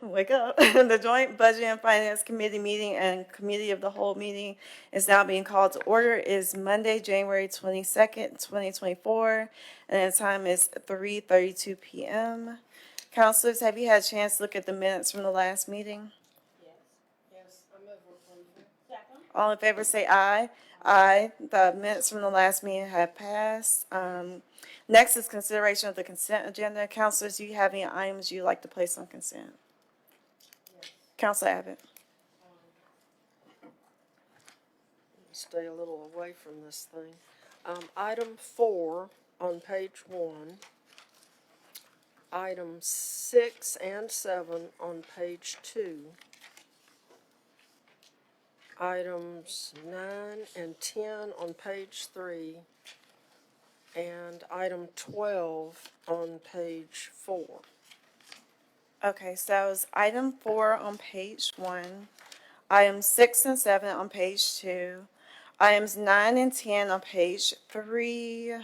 Wake up. The Joint Budget and Finance Committee meeting and Committee of the Whole meeting is now being called to order. It is Monday, January 22nd, 2024, and the time is 3:32 p.m. Councilors, have you had a chance to look at the minutes from the last meeting? Yes, I move approval. Second. All in favor say aye. Aye. The minutes from the last meeting have passed. Next is consideration of the consent agenda. Councilors, do you have any items you'd like to place on consent? Yes. Councilor Abbott. Stay a little away from this thing. Item 4 on page 1. Items 6 and 7 on page 2. Items 9 and 10 on page 3. And item 12 on page 4. Okay, so that was item 4 on page 1, items 6 and 7 on page 2, items 9 and 10 on page 3,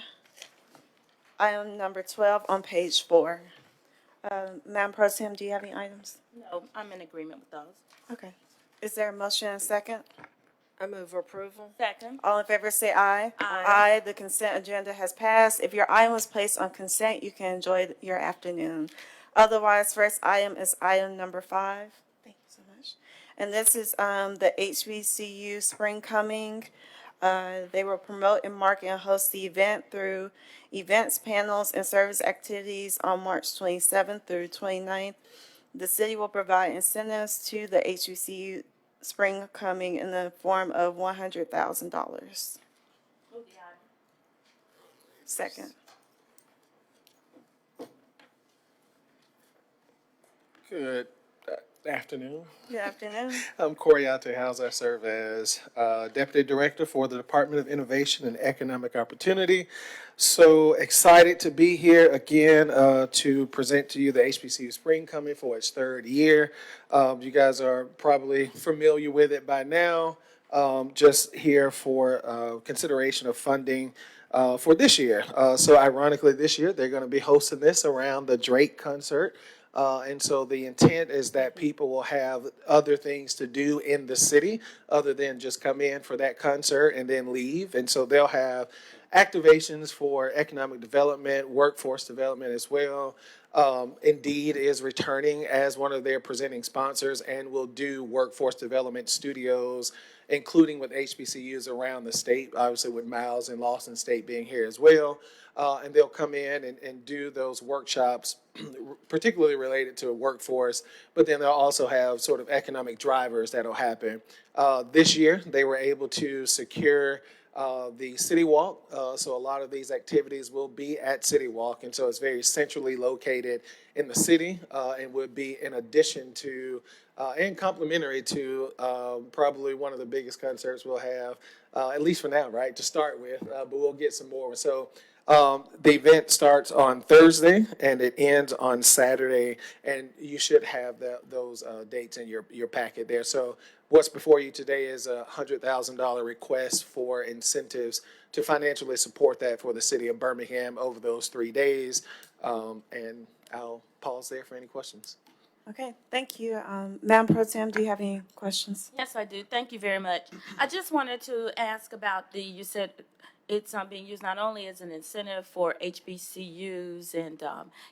item number 12 on page 4. Madam Pro Tem, do you have any items? No, I'm in agreement with those. Okay. Is there a motion and a second? I move approval. Second. All in favor say aye. Aye. Aye. The consent agenda has passed. If your item was placed on consent, you can enjoy your afternoon. Otherwise, first item is item number 5. Thank you so much. And this is the HBCU Spring Coming. They will promote and market and host the event through events, panels, and service activities on March 27th through 29th. The city will provide incentives to the HBCU Spring Coming in the form of $100,000. Move the item. Second. Good afternoon. Good afternoon. I'm Corey House. I serve as Deputy Director for the Department of Innovation and Economic Opportunity. So excited to be here again to present to you the HBCU Spring Coming for its 3rd year. You guys are probably familiar with it by now. Just here for consideration of funding for this year. So ironically, this year they're going to be hosting this around the Drake concert. And so the intent is that people will have other things to do in the city other than just come in for that concert and then leave. And so they'll have activations for economic development, workforce development as well. Indeed is returning as one of their presenting sponsors and will do workforce development studios, including with HBCUs around the state, obviously with Miles and Lawson State being here as well. And they'll come in and do those workshops, particularly related to workforce, but then they'll also have sort of economic drivers that'll happen. This year, they were able to secure the City Walk, so a lot of these activities will be at City Walk, and so it's very centrally located in the city and would be in addition to and complementary to probably one of the biggest concerts we'll have, at least for now, right, to start with, but we'll get some more. So the event starts on Thursday and it ends on Saturday, and you should have those dates in your packet there. So what's before you today is a $100,000 request for incentives to financially support that for the city of Birmingham over those 3 days. And I'll pause there for any questions. Okay, thank you. Madam Pro Tem, do you have any questions? Yes, I do. Thank you very much. I just wanted to ask about you said it's being used not only as an incentive for HBCUs and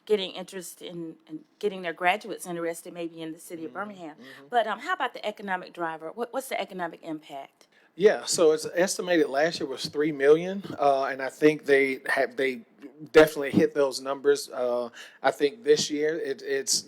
getting interest in getting their graduates interested maybe in the city of Birmingham, but how about the economic driver? What's the economic impact? Yeah, so it's estimated last year was $3 million, and I think they definitely hit those numbers. I think this year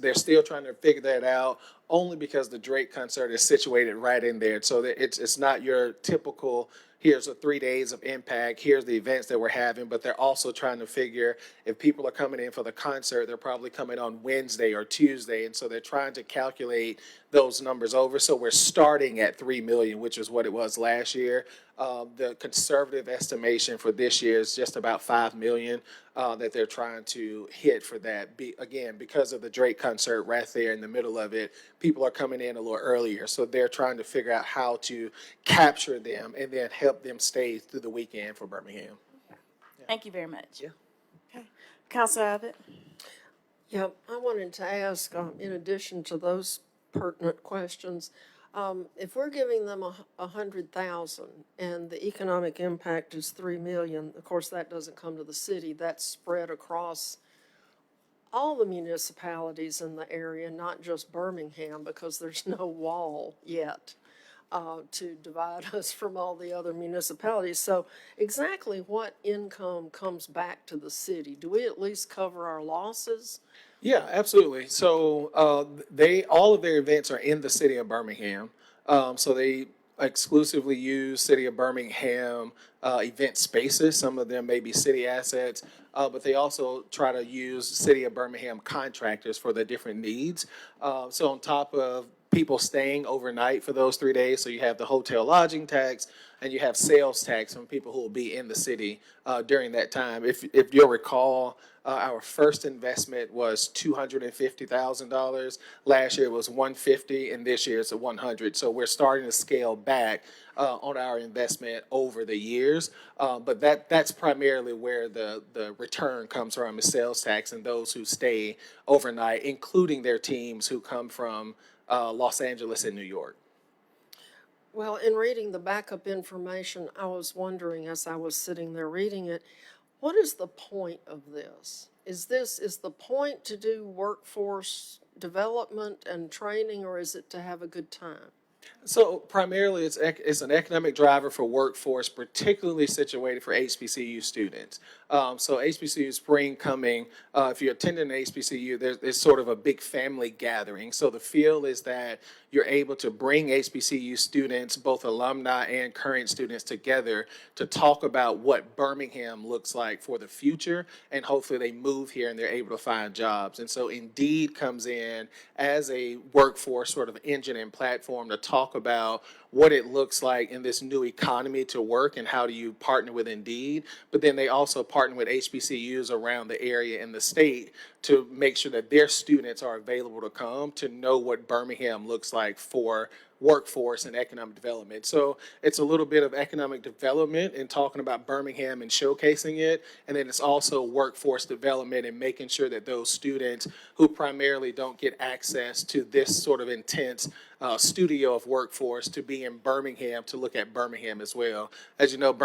they're still trying to figure that out, only because the Drake concert is situated right in there. So that it's not your typical, here's the 3 days of impact, here's the events that we're having, but they're also trying to figure if people are coming in for the concert, they're probably coming on Wednesday or Tuesday, and so they're trying to calculate those numbers over. So we're starting at 3 million, which is what it was last year. The conservative estimation for this year is just about 5 million that they're trying to hit for that. Again, because of the Drake concert right there in the middle of it, people are coming in a little earlier. So they're trying to figure out how to capture them and then help them stay through the weekend for Birmingham. Thank you very much. Yeah. Okay. Councilor Abbott? Yeah, I wanted to ask, in addition to those pertinent questions, if we're giving them 100,000 and the economic impact is 3 million, of course, that doesn't come to the city, that's spread across all the municipalities in the area, not just Birmingham, because there's no wall yet to divide us from all the other municipalities. So exactly what income comes back to the city? Do we at least cover our losses? Yeah, absolutely. So all of their events are in the city of Birmingham. So they exclusively use city of Birmingham event spaces. Some of them may be city assets, but they also try to use city of Birmingham contractors for the different needs. So on top of people staying overnight for those 3 days, so you have the hotel lodging tax and you have sales tax from people who will be in the city during that time. If you'll recall, our first investment was $250,000. Last year it was $150, and this year it's $100. So we're starting to scale back on our investment over the years. But that's primarily where the return comes from, is sales tax and those who stay overnight, including their teams who come from Los Angeles and New York. Well, in reading the backup information, I was wondering as I was sitting there reading it, what is the point of this? Is the point to do workforce development and training, or is it to have a good time? So primarily, it's an economic driver for workforce, particularly situated for HBCU students. So HBCU spring coming, if you're attending an HBCU, there's sort of a big family gathering. So the feel is that you're able to bring HBCU students, both alumni and current students, together to talk about what Birmingham looks like for the future, and hopefully they move here and they're able to find jobs. And so Indeed comes in as a workforce sort of engine and platform to talk about what it looks like in this new economy to work and how do you partner with Indeed. But then they also partner with HBCUs around the area and the state to make sure that their students are available to come to know what Birmingham looks like for workforce and economic development. So it's a little bit of economic development and talking about Birmingham and showcasing it. And then it's also workforce development and making sure that those students who primarily don't get access to this sort of intense studio of workforce to be in Birmingham to look at Birmingham as well. As you know,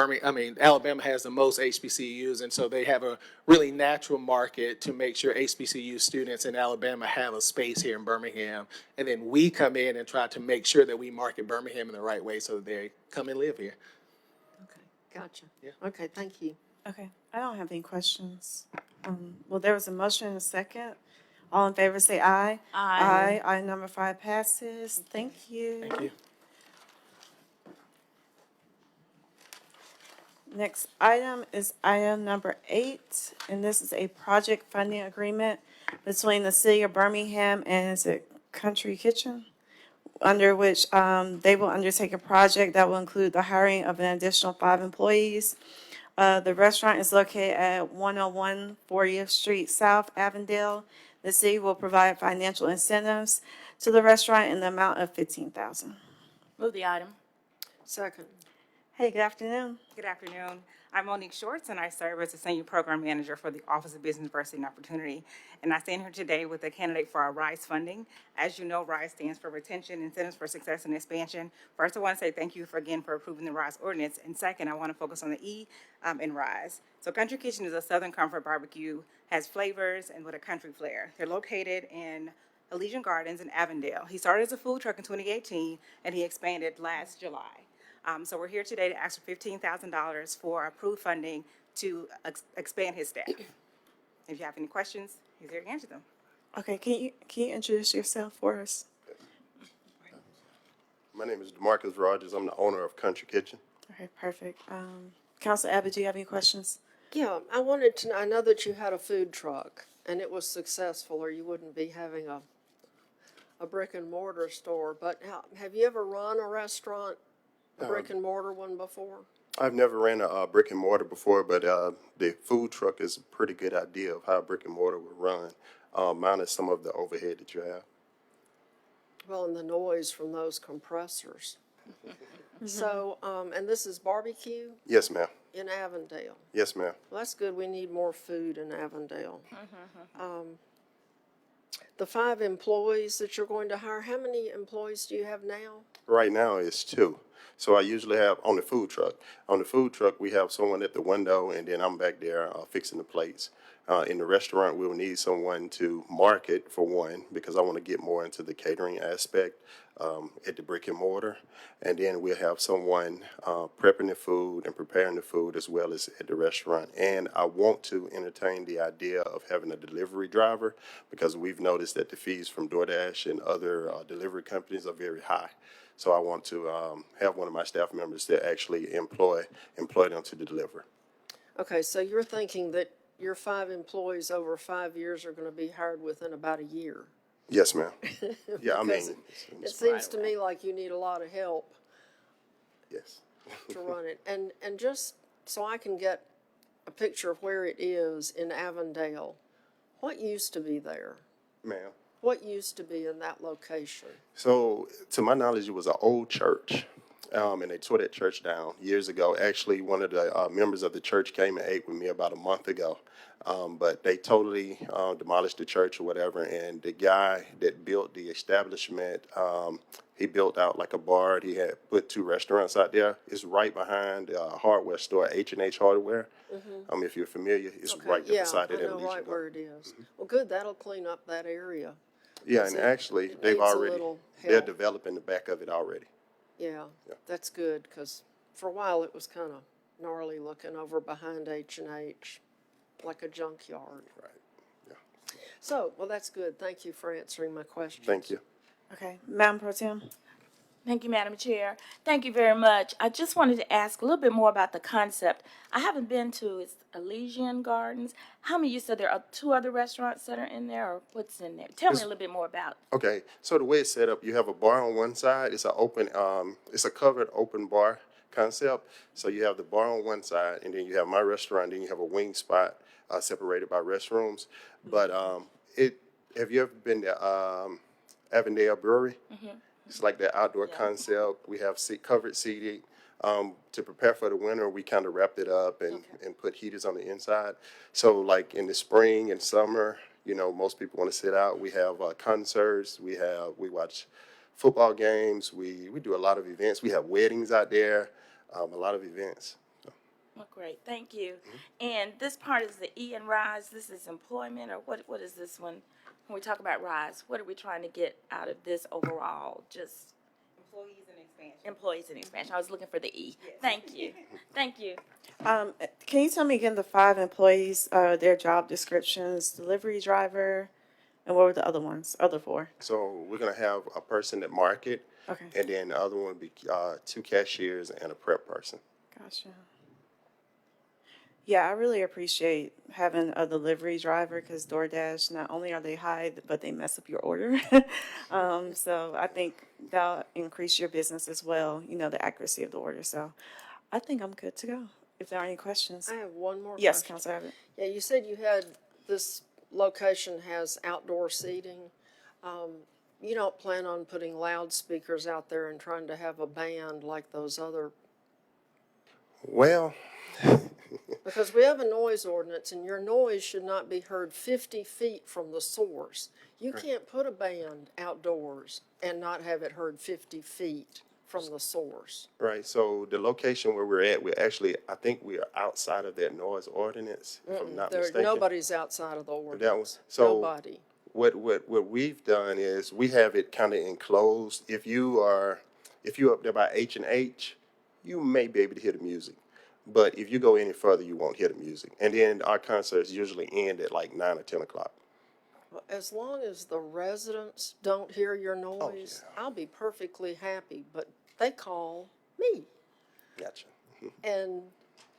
Alabama has the most HBCUs, and so they have a really natural market to make sure HBCU students in Alabama have a space here in Birmingham. And then we come in and try to make sure that we market Birmingham in the right way so that they come and live here. Okay, gotcha. Yeah. Okay, thank you. Okay, I don't have any questions. Well, there was a motion and a second. All in favor, say aye. Aye. Aye, number 5 passes. Thank you. Thank you. Next item is item number 8, and this is a project funding agreement between the city of Birmingham and is it Country Kitchen, under which they will undertake a project that will include the hiring of an additional 5 employees. The restaurant is located at 101 40th Street South, Avondale. The city will provide financial incentives to the restaurant in the amount of $15,000. Move the item. Second. Hey, good afternoon. Good afternoon. I'm Monique Shorts, and I serve as the Senior Program Manager for the Office of Business Diversity and Opportunity. And I stand here today with a candidate for our RISE funding. As you know, RISE stands for Retention, Incentives for Success and Expansion. First, I want to say thank you again for approving the RISE ordinance. And second, I want to focus on the E in RISE. So Country Kitchen is a Southern Comfort barbecue, has flavors and with a country flair. They're located in Elysian Gardens in Avondale. He started as a food truck in 2018, and he expanded last July. So we're here today to ask for $15,000 for approved funding to expand his staff. If you have any questions, he's here to answer them. Okay, can you introduce yourself for us? My name is DeMarcus Rogers. I'm the owner of Country Kitchen. Okay, perfect. Council Abbott, do you have any questions? Yeah, I wanted to know, I know that you had a food truck and it was successful, or you wouldn't be having a brick and mortar store, but have you ever run a restaurant, a brick and mortar one before? I've never ran a brick and mortar before, but the food truck is a pretty good idea of how brick and mortar would run, minus some of the overhead that you have. Well, and the noise from those compressors. So, and this is barbecue Yes, ma'am. in Avondale. Yes, ma'am. Well, that's good. We need more food in Avondale. the 5 employees that you're going to hire, how many employees do you have now? Right now it's 2. So I usually have on the food truck. On the food truck, we have someone at the window, and then I'm back there fixing the plates. In the restaurant, we'll need someone to market for one, because I want to get more into the catering aspect at the brick and mortar. And then we'll have someone prepping the food and preparing the food as well as at the restaurant. And I want to entertain the idea of having a delivery driver, because we've noticed that the fees from DoorDash and other delivery companies are very high. So I want to have one of my staff members that actually employ them to deliver. Okay, so you're thinking that your 5 employees over 5 years are going to be hired within about a year? Yes, ma'am. Yeah, I mean, Because it seems to me like you need a lot of help yes. to run it. And just so I can get a picture of where it is in Avondale, what used to be there? Ma'am. What used to be in that location? So, to my knowledge, it was an old church, and they tore that church down years ago. Actually, one of the members of the church came and ate with me about a month ago, but they totally demolished the church or whatever. And the guy that built the establishment, he built out like a bar. He had put 2 restaurants out there. It's right behind the hardware store, H&H Hardware. If you're familiar, it's right there Yeah, beside I it at know Legion right Go. where it is. Well, good, that'll clean up that area. Yeah, Because and it- actually, it they've needs a already, little they're help. developing the back of it already. Yeah, that's good, because for a while it was kind of gnarly looking over behind H&H, like a junkyard. Right. Yeah. So, well, that's good. Thank you for answering my questions. Thank you. Okay, Madam Pro Tem? Thank you, Madam Chair. Thank you very much. I just wanted to ask a little bit more about the concept. I haven't been to, it's Elysian Gardens. How many, you said there are 2 other restaurants that are in there, or what's in there? Tell me a little bit more about. Okay, so the way it's set up, you have a bar on one side. It's it's a covered open bar concept. So you have the bar on one side, and then you have my restaurant. Then you have a wing spot separated by restrooms. But have you ever been to Avondale Brewery? It's like that outdoor concept. We have covered seating. To prepare for the winter, we kind of wrapped it up and put heaters on the inside. So like in the spring and summer, most people want to sit out. We have concerts. We watch football games. We do a lot of events. We have weddings out there. A lot of events. Oh, great, thank you. And this part is the E and Rise. This is employment, or what is this one? When we talk about Rise, what are we trying to get out of this overall? Just Employees and expansion. employees and expansion. I was looking for the E. Thank you. Thank you. Can you tell me again the 5 employees, their job descriptions, delivery driver, and what were the other ones, other 4? So we're gonna have a person that market, Okay, and then the other one would be 2 cashiers and a prep person. gotcha. Yeah, I really appreciate having a delivery driver, because DoorDash, not only are they high, but they mess up your order. So I think that'll increase your business as well, the accuracy of the order. So I think I'm good to go. If there are any questions. I have one more Yes, question. Councilor Abbott. Yeah, you said you had, this location has outdoor seating. You don't plan on putting loudspeakers out there and trying to have a band like those other, Well, because we have a noise ordinance and your noise should not be heard 50 feet from the source. You can't put a band outdoors and not have it heard 50 feet from the source. right, so the location where we're at, I think we are outside of that noise ordinance, if I'm not mistaken. Nobody's outside of the That one. ordinance. So Nobody. what we've done is we have it kind of enclosed. If you're up there by H&H, you may be able to hear the music. But if you go any further, you won't hear the music. And then our concerts usually end at like 9 or 10 o'clock. Well, as long as the residents don't hear your noise, I'll be perfectly happy, but they call me. Gotcha. And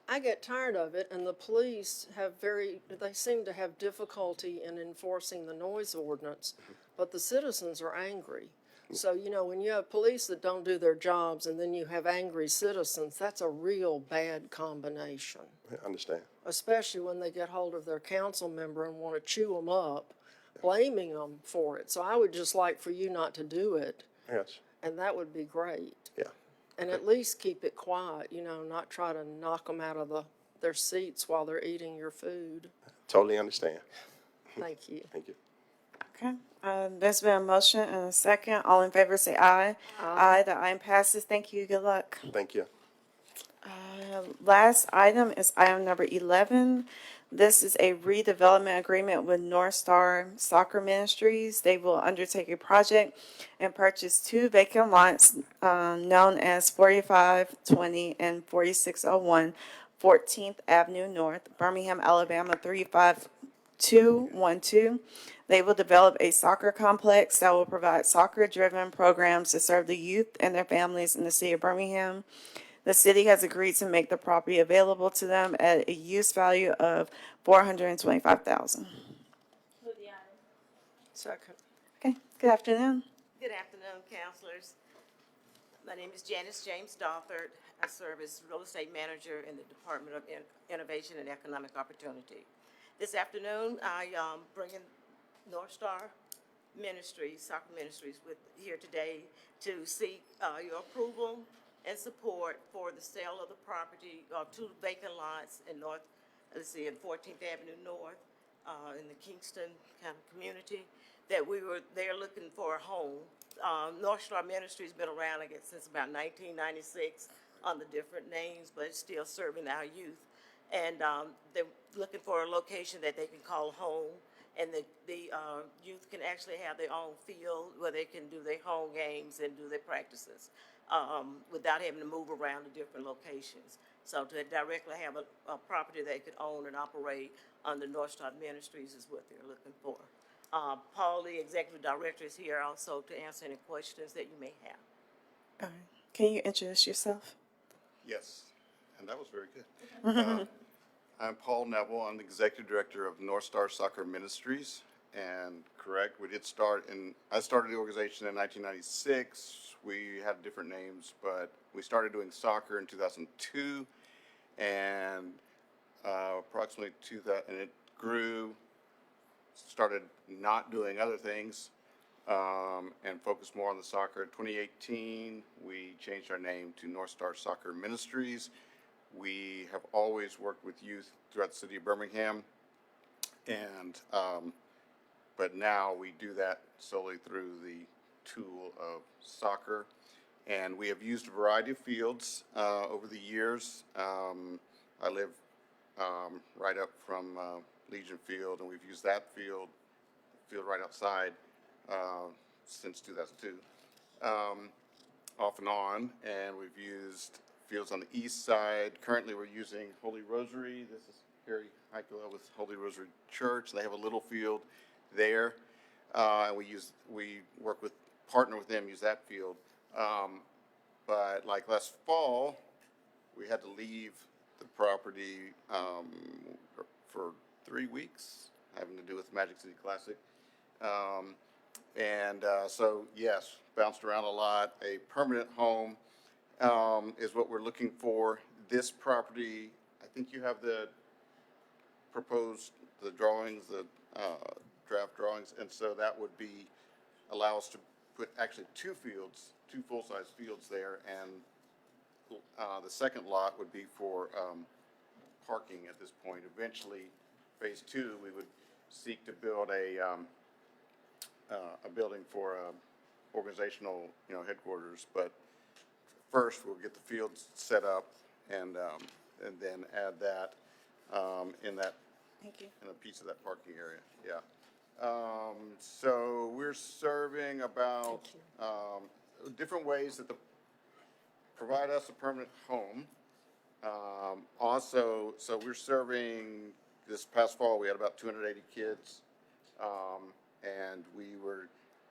I get tired of it, and the police they seem to have difficulty in enforcing the noise ordinance, but the citizens are angry. So, when you have police that don't do their jobs and then you have angry citizens, that's a real bad combination, I understand. especially when they get hold of their council member and want to chew them up, blaming them for it. So I would just like for you not to do it, Gotcha. and that would be great. Yeah. And at least keep it quiet, not try to knock them out of their seats while they're eating your food. Totally understand. Thank you. Thank you. Okay, There's been a motion and a second. All in favor say aye. Aye. The item passes. Thank you. Good luck. Thank you. Last item is item number 11. This is a redevelopment agreement with North Star Soccer Ministries. They will undertake a project and purchase two vacant lots known as 4520 and 4601 14th Avenue North, Birmingham, Alabama 35212. They will develop a soccer complex that will provide soccer-driven programs to serve the youth and their families in the city of Birmingham. The city has agreed to make the property available to them at a use value of $425,000. Second. Okay, good afternoon. Good afternoon, councilors. My name is Janice James Dothert. I serve as real estate manager in the Department of Innovation and Economic Opportunity. This afternoon, I bring in North Star Ministries, Soccer Ministries, here today to seek your approval and support for the sale of the property of two vacant lots in in 14th Avenue North, in the Kingston kind of community, that they're looking for a home. North Star Ministry's been around, I guess, since about 1996 under different names, but it's still serving our youth. And they're looking for a location that they can call home, and the youth can actually have their own field where they can do their home games and do their practices without having to move around to different locations. So to directly have a property they could own and operate under North Star Ministries is what they're looking for. Paul, the executive director, is here also to answer any questions that you may have. All right. Can you introduce yourself? Yes, and that was very good. I'm Paul Neville. I'm the executive director of North Star Soccer Ministries. And correct, I started the organization in 1996. We had different names, but we started doing soccer in 2002, and approximately 2000, and it grew. Started not doing other things and focused more on the soccer. In 2018, we changed our name to North Star Soccer Ministries. We have always worked with youth throughout the city of Birmingham, and but now we do that solely through the tool of soccer. And we have used a variety of fields over the years. I live right up from Legion Field, and we've used that field right outside since 2002, off and on. And we've used fields on the east side. Currently, we're using Holy Rosary. This is Harry Heikela with Holy Rosary Church. They have a little field there, and we partner with them, use that field. But like last fall, we had to leave the property for 3 weeks, having to do with Magic City Classic. So yes, bounced around a lot. A permanent home is what we're looking for. This property, I think you have the drawings, the draft drawings, and so that would allow us to put actually two full-size fields there, and the second lot would be for parking at this point. Eventually, phase 2, we would seek to build a building for organizational, headquarters. But first, we'll get the fields set up, and then add that in Thank you. a piece of that parking area. Yeah. So we're serving about different ways that provide us a permanent home. Also, so we're serving, this past fall, we had about 280 kids, and we were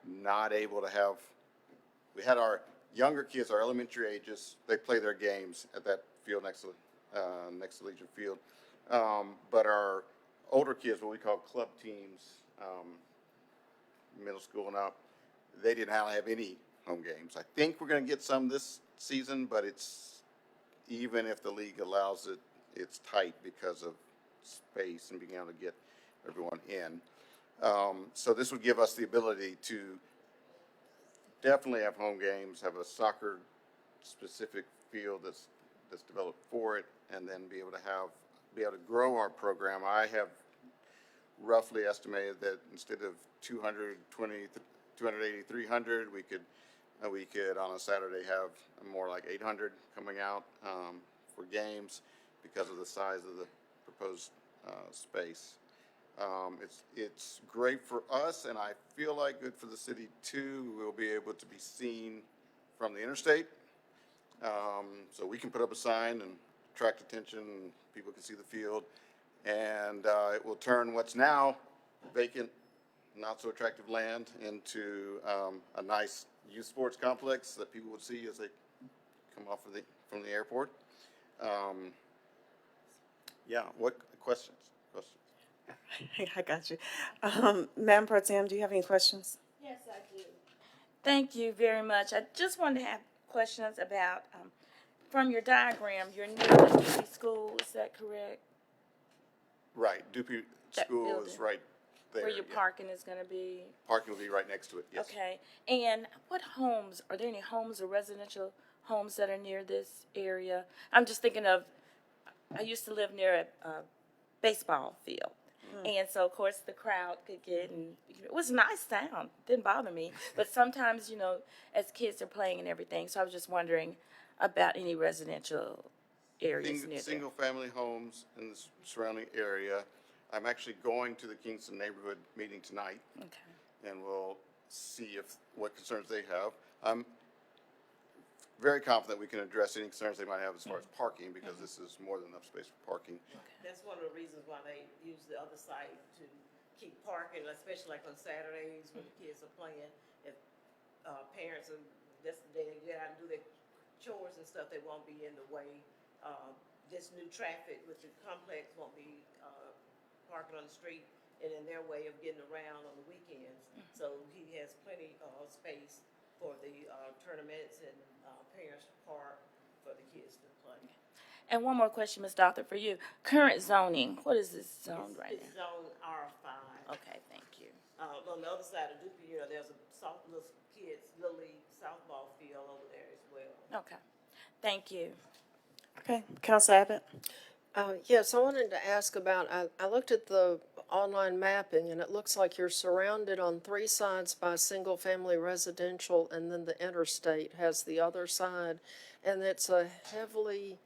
not able to we had our younger kids, our elementary ages, they play their games at that field next to Legion Field. But our older kids, what we call club teams, middle school and up, they didn't have any home games. I think we're going to get some this season, but even if the league allows it, it's tight because of space and being able to get everyone in. So this would give us the ability to definitely have home games, have a soccer specific field that's developed for it, and then be able to grow our program. I have roughly estimated that instead of 220, 280, 300. We could on a Saturday have more like 800 coming out for games because of the size of the proposed space. It's great for us, and I feel like good for the city too. We'll be able to be seen from the interstate. So we can put up a sign and attract attention, and people can see the field. And it will turn what's now vacant, not so attractive land into a nice youth sports complex that people would see as they come off of from the airport. Yeah, what questions? I got you. Madam Pro Tem, do you have any questions? Yes, I do. Thank you very much. I just wanted to have questions about, from your diagram, you're near the Duty School, is that correct? Right, Dupuy That School is building. right there. Where your yeah. parking is gonna be? Parking will be right next to it, yes. Okay, and what homes, are there any homes or residential homes that are near this area? I'm just thinking of, I used to live near a baseball field. And so, of course, the crowd could get, and it was a nice sound, didn't bother me. But sometimes, you know, as kids are playing and everything, so I was just wondering about any residential areas near there. Single-family homes in the surrounding area. I'm actually going to the Kingston neighborhood meeting tonight, Okay. and we'll see what concerns they have. I'm very confident we can address any concerns they might have as far as parking, because this is more than enough space for parking. That's one of the reasons why they use the other site to keep parking, especially like on Saturdays when the kids are playing. If parents are, that's the day they get out and do their chores and stuff, they won't be in the way. This new traffic with the complex won't be parking on the street and in their way of getting around on the weekends. So he has plenty of space for the tournaments and parents to park for the kids to play. And one more question, Ms. Doctor, for you. Current zoning, what is this zone right It's zone R5. now? Okay, thank you. On the other side of Dupuy, you know, there's a little kids, Little League softball field over there as well. Okay, thank you. Okay, Council Abbott? Yes, I wanted to ask about, I looked at the online mapping, and it looks like you're surrounded on three sides by single-family residential, and then the interstate has the other side, and it's a heavily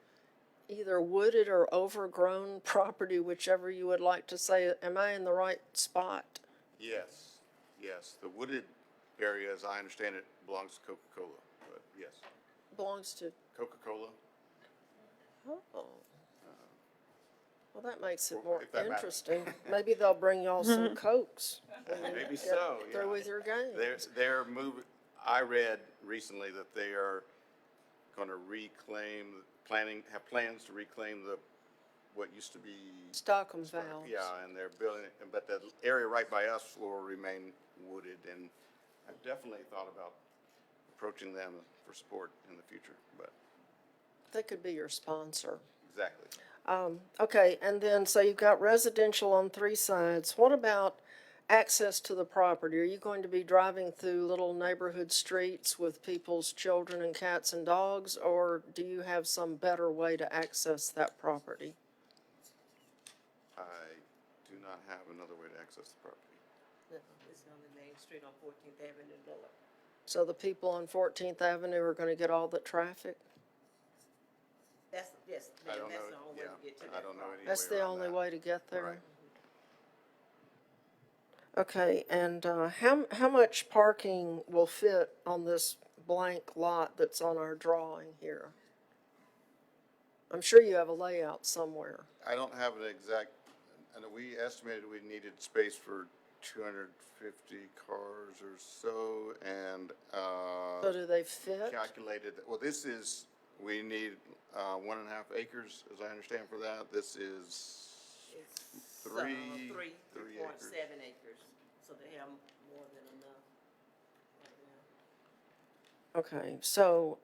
either wooded or overgrown property, whichever you would like to say. Am I in the right spot? Yes, yes. The wooded area, as I understand it, belongs to Coca-Cola, but yes. Belongs to, Coca-Cola. oh. Well, that makes it more If that matters. interesting. Maybe they'll bring y'all some Cokes. Maybe so, yeah. Through with your game. They're moving, I read recently that they are gonna have plans to reclaim what used to be. Stockholm Valves. Yeah, and they're building, but the area right by us will remain wooded, and I've definitely thought about approaching them for support in the future, but They could be your sponsor. exactly. Okay, and then, so you've got residential on three sides. What about access to the property? Are you going to be driving through little neighborhood streets with people's children and cats and dogs, or do you have some better way to access that property? I do not have another way to access the property. It's on the main street on 14th Avenue North. So the people on 14th Avenue are gonna get all the traffic? Yes, I ma'am, don't that's know, the only way yeah, to get to I that don't know property. any That's way the around only that. way to get there? Right. Okay, and how much parking will fit on this blank lot that's on our drawing here? I'm sure you have a layout somewhere. I don't have an exact, and we estimated we needed space for 250 cars or so, and, So do they fit? calculated, well, we need, 1.5 acres, as I understand for that. This is It's, three 3.7 acres. acres, so they have more than enough right now. Okay, so,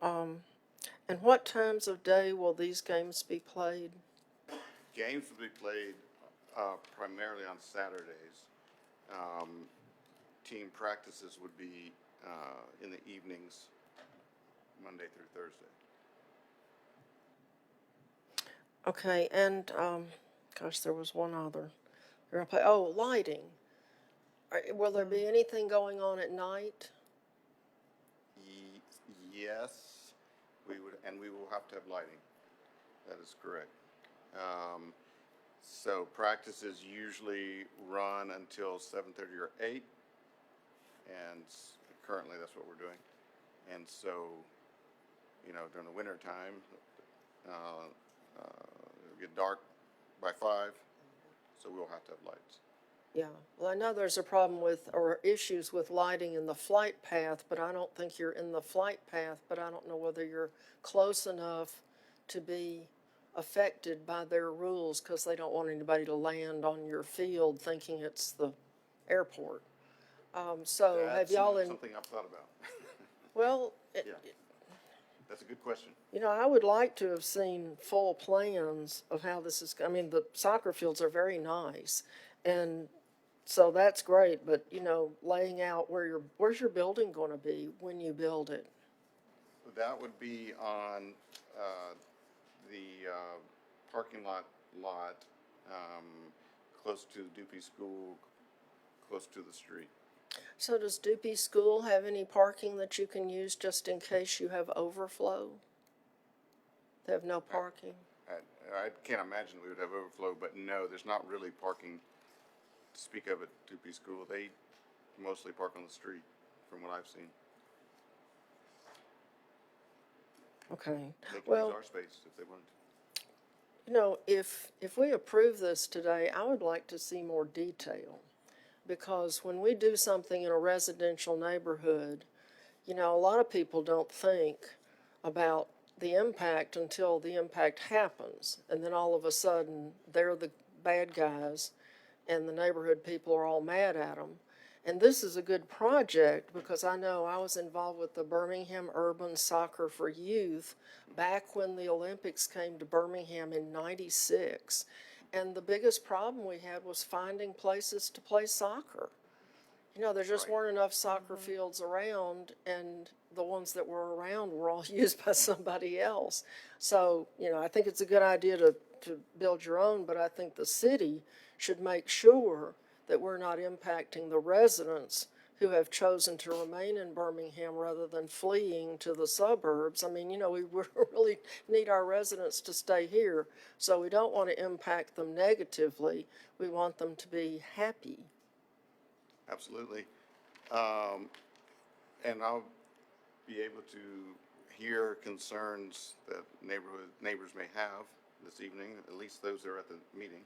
and what times of day will these games be played? Games will be played, primarily on Saturdays. Team practices would be, in the evenings, Monday through Thursday. Okay, and, gosh, there was one other. You're gonna play, lighting. Will there be anything going on at night? Yes, and we will have to have lighting. That is correct. So practices usually run until 7:30 or 8, and currently that's what we're doing. And so, during the winter time, it'll get dark by 5, so we'll have to have lights. Yeah, well, I know there's a problem with, or issues with lighting in the flight path, but I don't think you're in the flight path, but I don't know whether you're close enough to be affected by their rules, because they don't want anybody to land on your field thinking it's the airport. So have That's y'all something I've thought about. well, Yeah. That's a good question. I would like to have seen full plans of how this is, the soccer fields are very nice, and so that's great, but, laying out where's your building gonna be when you build it? That would be on the parking lot, close to Dupuy School, close to the street. So does Dupuy School have any parking that you can use just in case you have overflow? They have no parking? I can't imagine we would have overflow, but no, there's not really parking to speak of at Dupuy School. They mostly park on the street, from what I've seen. Okay, They can well, use our space if they wanted to. if we approve this today, I would like to see more detail. Because when we do something in a residential neighborhood, a lot of people don't think about the impact until the impact happens. And then all of a sudden, they're the bad guys, and the neighborhood people are all mad at them. And this is a good project because I know I was involved with the Birmingham Urban Soccer for Youth back when the Olympics came to Birmingham in '96. And the biggest problem we had was finding places to play soccer. There just weren't enough soccer fields around, and the ones that were around were all used by somebody else. So, I think it's a good idea to build your own, but I think the city should make sure that we're not impacting the residents who have chosen to remain in Birmingham rather than fleeing to the suburbs. We really need our residents to stay here, so we don't want to impact them negatively. We want them to be happy. Absolutely. And I'll be able to hear concerns that neighbors may have this evening, at least those that are at the meeting.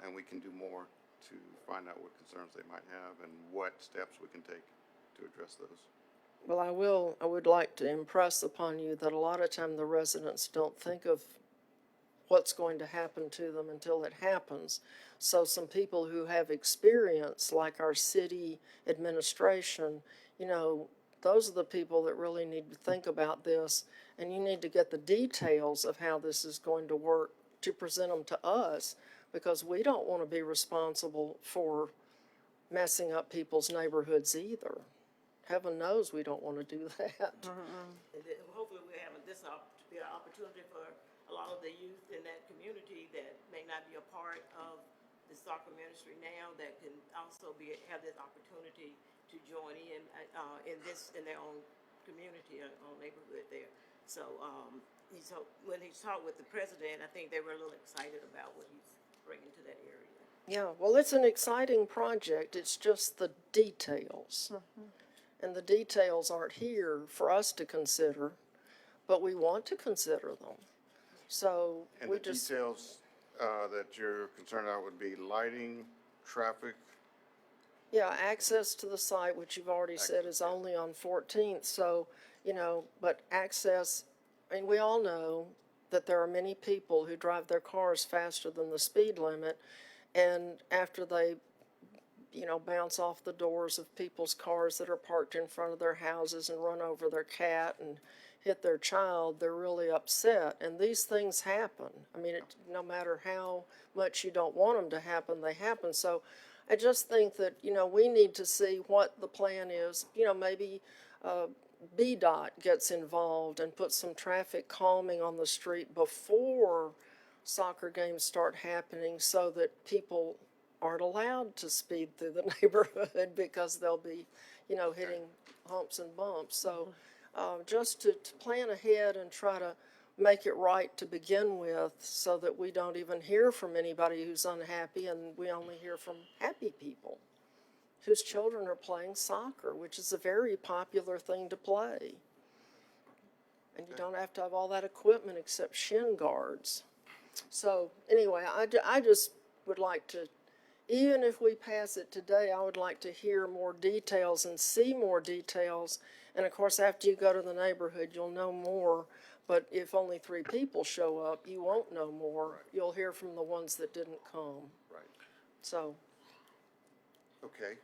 And we can do more to find out what concerns they might have and what steps we can take to address those. Well, I would like to impress upon you that a lot of time the residents don't think of what's going to happen to them until it happens. So some people who have experience, like our city administration, those are the people that really need to think about this, and you need to get the details of how this is going to work to present them to us, because we don't want to be responsible for messing up people's neighborhoods either. Heaven knows we don't want to do that. And then hopefully we're having this to be an opportunity for a lot of the youth in that community that may not be a part of the soccer ministry now, that can also have this opportunity to join in their own community, own neighborhood there. So when he talked with the president, I think they were a little excited about what he's bringing to that area. Yeah, well, it's an exciting project. It's just the details. And the details aren't here for us to consider, but we want to consider them. So And we the just, details that you're concerned about would be lighting, traffic. yeah, access to the site, which you've already said is only on 14th. So, but access, we all know that there are many people who drive their cars faster than the speed limit. And after they, bounce off the doors of people's cars that are parked in front of their houses and run over their cat and hit their child, they're really upset. And these things happen. No matter how much you don't want them to happen, they happen. So I just think that, we need to see what the plan is. Maybe BDOT gets involved and puts some traffic calming on the street before soccer games start happening, so that people aren't allowed to speed through the neighborhood because they'll be, hitting humps and bumps. So just to plan ahead and try to make it right to begin with so that we don't even hear from anybody who's unhappy and we only hear from happy people whose children are playing soccer, which is a very popular thing to play. And you don't have to have all that equipment except shin guards. So anyway, I just would like to, even if we pass it today, I would like to hear more details and see more details. And of course, after you go to the neighborhood, you'll know more. But if only 3 people show up, you won't know more. You'll hear from the ones that didn't come. Right. So Okay.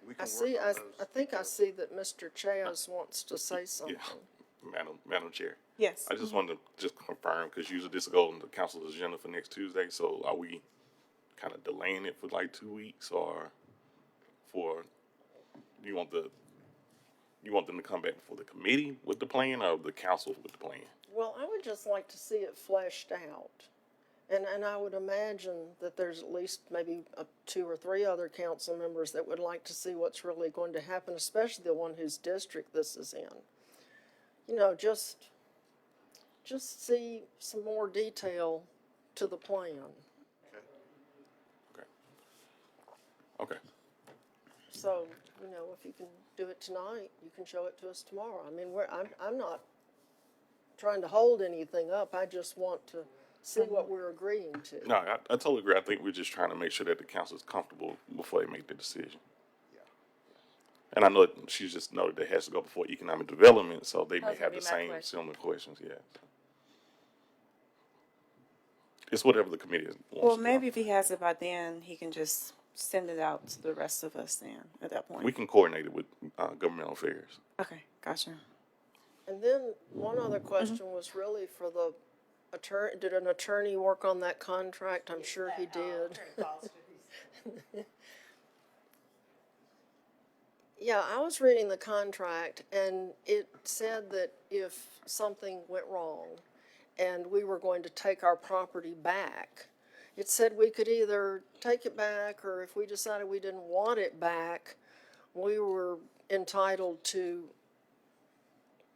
We I can see, work on I those think I details. see that Mr. Chaz wants to say something. Madam Chair. Yes. I just wanted to just confirm, because usually this will go on the council's agenda for next Tuesday, so are we kind of delaying it for like 2 weeks, or you want them to come back before the committee with the plan, or the council with the plan? Well, I would just like to see it fleshed out. And I would imagine that there's at least maybe 2 or 3 other council members that would like to see what's really going to happen, especially the one whose district this is in. Just see some more detail to the plan. Okay. Okay. So, if you can do it tonight, you can show it to us tomorrow. I mean, I'm not trying to hold anything up. I just want to see what we're agreeing to. No, I totally agree. I think we're just trying to make sure that the council is comfortable before they make the decision. Yeah. And I know she's just noted that it has to go before economic development, so they may Those have would the be my same questions. similar questions, yeah. It's whatever the committee wants Well, to do. maybe if he has it by then, he can just send it out to the rest of us then, at that point. We can coordinate it with governmental affairs. Okay, gotcha. And then one other question was really for the attorney. Did an attorney work on that contract? I'm sure he did. Yeah, I was reading the contract and it said that if something went wrong and we were going to take our property back, it said we could either take it back, or if we decided we didn't want it back, we were entitled to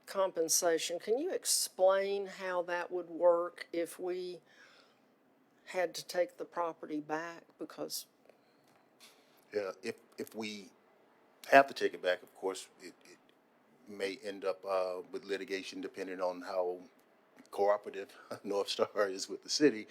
compensation. Can you explain how that would work if we had to take the property back? Because Yeah, if we have to take it back, of course, it may end up with litigation depending on how cooperative North Star is with the city.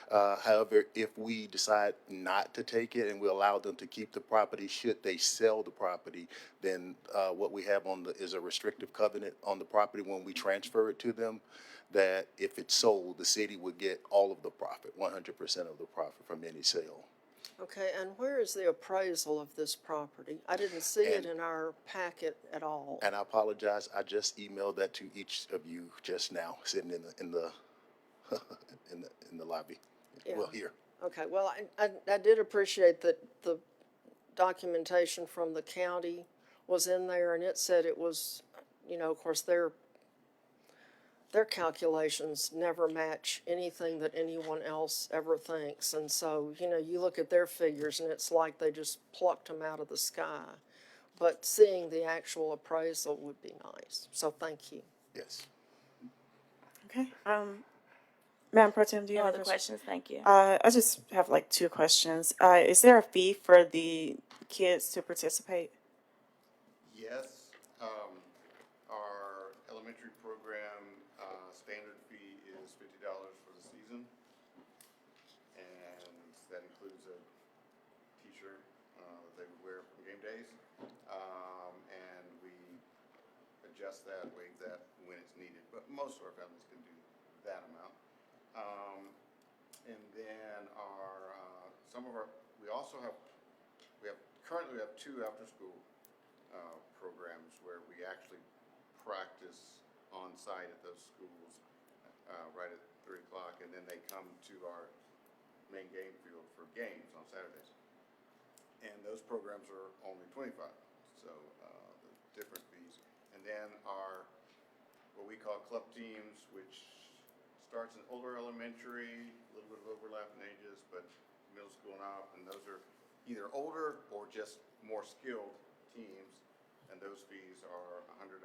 However, if we decide not to take it and we allow them to keep the property, should they sell the property, then what we have is a restrictive covenant on the property when we transfer it to them, that if it's sold, the city would get all of the profit, 100% of the profit from any sale. okay, and where is the appraisal of this property? I didn't see it in our packet at all. And I apologize, I just emailed that to each of you just now, sitting in the in the lobby. Well, here. Okay, well, I did appreciate that the documentation from the county was in there, and it said it was, of course, their calculations never match anything that anyone else ever thinks. And so, you look at their figures and it's like they just plucked them out of the sky. But seeing the actual appraisal would be nice. So thank you. Yes. Okay, Madam Pro Tem, do you No have other a question? questions? Thank you. I just have like 2 questions. Is there a fee for the kids to participate? Yes, our elementary program, standard fee is $50 for the season. And that includes a t-shirt, that they would wear for game days. And we adjust that, waive that when it's needed, but most of our families can do that amount. And then currently we have 2 after-school programs where we actually practice on site at those schools right at 3 o'clock, and then they come to our main game field for games on Saturdays. And those programs are only $25, so the different fees. And then our what we call club teams, which starts in older elementary, a little bit of overlap in ages, but middle school and up, and those are either older or just more skilled teams, and those fees are $100,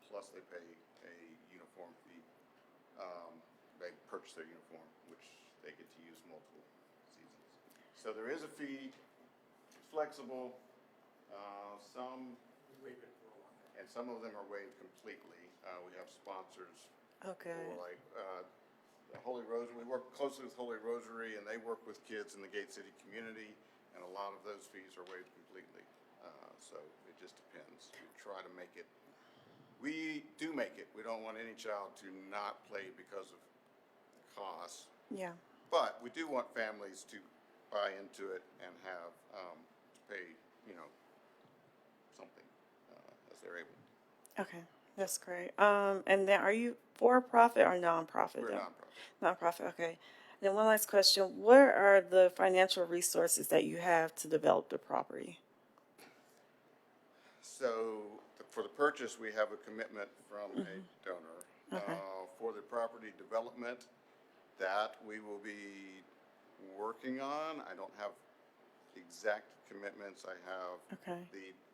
plus they pay a uniform fee. They purchase their uniform, which they get to use multiple seasons. So there is a fee, it's flexible, and some of them are waived completely. We have sponsors Okay. for like, the Holy Rosary. We work closely with Holy Rosary, and they work with kids in the Gate City community, and a lot of those fees are waived completely. So it just depends. We try to make it, we do make it. We don't want any child to not play because of costs. Yeah. But we do want families to buy into it and have, to pay, something, as they're able. Okay, that's great. And then are you for profit or nonprofit? We're a then? nonprofit. Nonprofit, okay. Then one last question. What are the financial resources that you have to develop the property? So for the purchase, we have a commitment from a donor. Okay. For the property development, that we will be working on. I don't have exact commitments. I have Okay.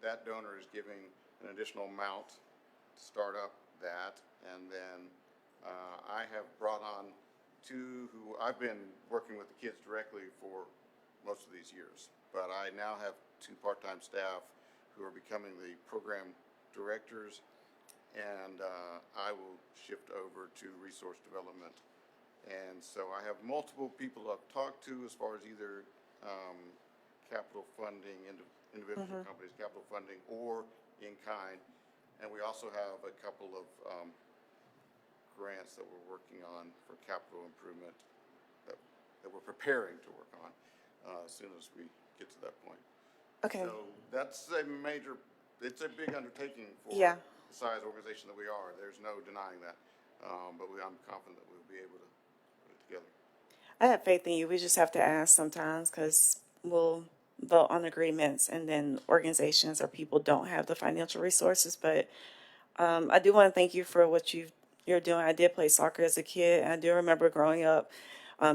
that donor is giving an additional amount to start up that. And then I have brought on two who I've been working with the kids directly for most of these years. But I now have two part-time staff who are becoming the program directors. And I will shift over to resource development. And so I have multiple people I've talked to as far as either capital funding, individual companies, capital funding, or in kind. And we also have a couple of grants that we're working on for capital improvement that we're preparing to work on as soon as we get to that point. Okay. So that's it's a big undertaking for Yeah. the size organization that we are. There's no denying that. But I'm confident that we'll be able to put it together. I have faith in you. We just have to ask sometimes because we'll vote on agreements and then organizations or people don't have the financial resources. But I do want to thank you for what you're doing. I did play soccer as a kid, and I do remember growing up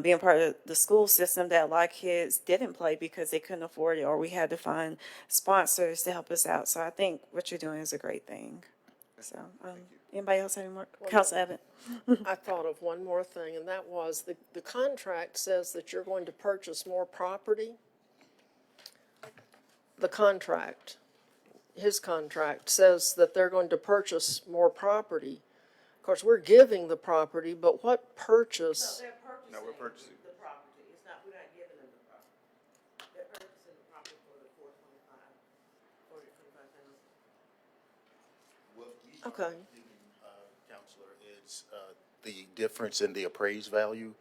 being part of the school system that a lot of kids didn't play because they couldn't afford it, or we had to find sponsors to help us out. So I think what you're doing is a great thing. So, anybody else have any more? Council Abbott? I thought of one more thing, and that was the contract says that you're going to purchase more property. The contract, his contract says that they're going to purchase more property. Of course, we're giving the property, but what purchase? They're purchasing. No, we're purchasing. The property. It's not, we're not giving them the property. They're purchasing the property for the $425,000. Okay. Counselor, is the difference in the appraised value.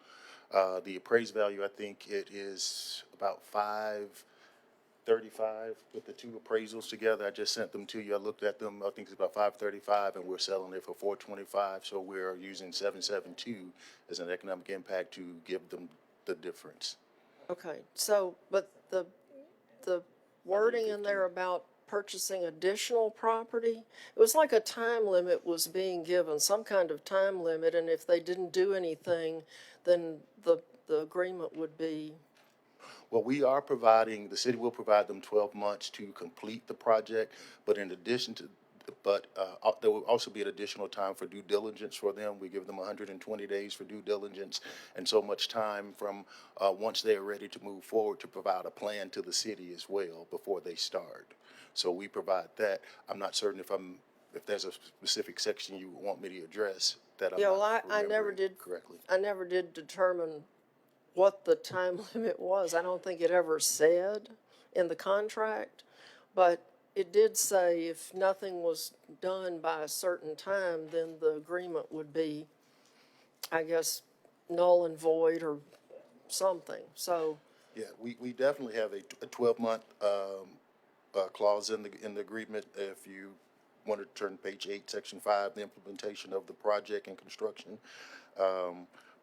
The appraised value, I think it is about $535 with the two appraisals together. I just sent them to you. I looked at them. I think it's about $535, and we're selling it for $425. So we're using $772 as an economic impact to give them the difference. Okay, so, but the wording in there about purchasing additional property, it was like a time limit was being given, some kind of time limit, and if they didn't do anything, then the agreement would be, Well, the city will provide them 12 months to complete the project, but in addition to, there will also be an additional time for due diligence for them. We give them 120 days for due diligence and so much time from, once they're ready to move forward, to provide a plan to the city as well before they start. So we provide that. I'm not certain if there's a specific section you want me to address that I'm yeah, well, not I never remembering did, correctly. I never did determine what the time limit was. I don't think it ever said in the contract, but it did say if nothing was done by a certain time, then the agreement would be, I guess, null and void or something. So, Yeah, we definitely have a 12-month clause in the agreement. If you want to turn page 8, section 5, the implementation of the project and construction.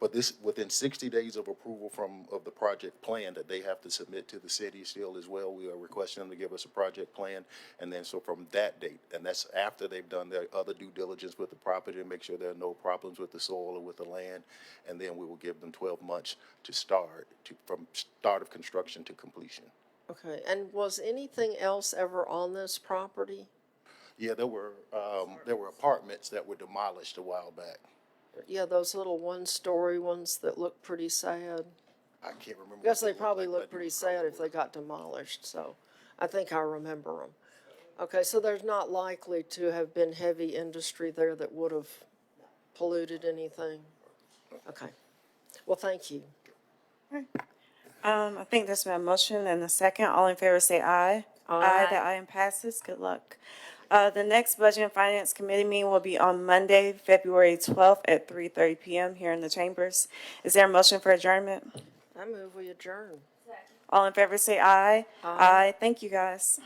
But this, within 60 days of approval of the project plan that they have to submit to the city still as well, we are requesting them to give us a project plan. And then so from that date, and that's after they've done their other due diligence with the property to make sure there are no problems with the soil or with the land. And then we will give them 12 months to from start of construction to completion. Okay, and was anything else ever on this property? Yeah, there were apartments that were demolished a while back. Yeah, those little one-story ones that look pretty sad. I can't remember. I guess what they looked probably like, look but pretty sad if they got demolished, so I think I remember them. Okay, so there's not likely to have been heavy industry there that would have polluted anything? Okay, well, thank you. I think there's been a motion and a second. All in favor say aye. Aye. The item passes. Good luck. The next Budget and Finance Committee meeting will be on Monday, February 12th at 3:30 PM here in the chambers. Is there a motion for adjournment? I move we adjourn. All in favor say aye. Aye. Thank you, guys.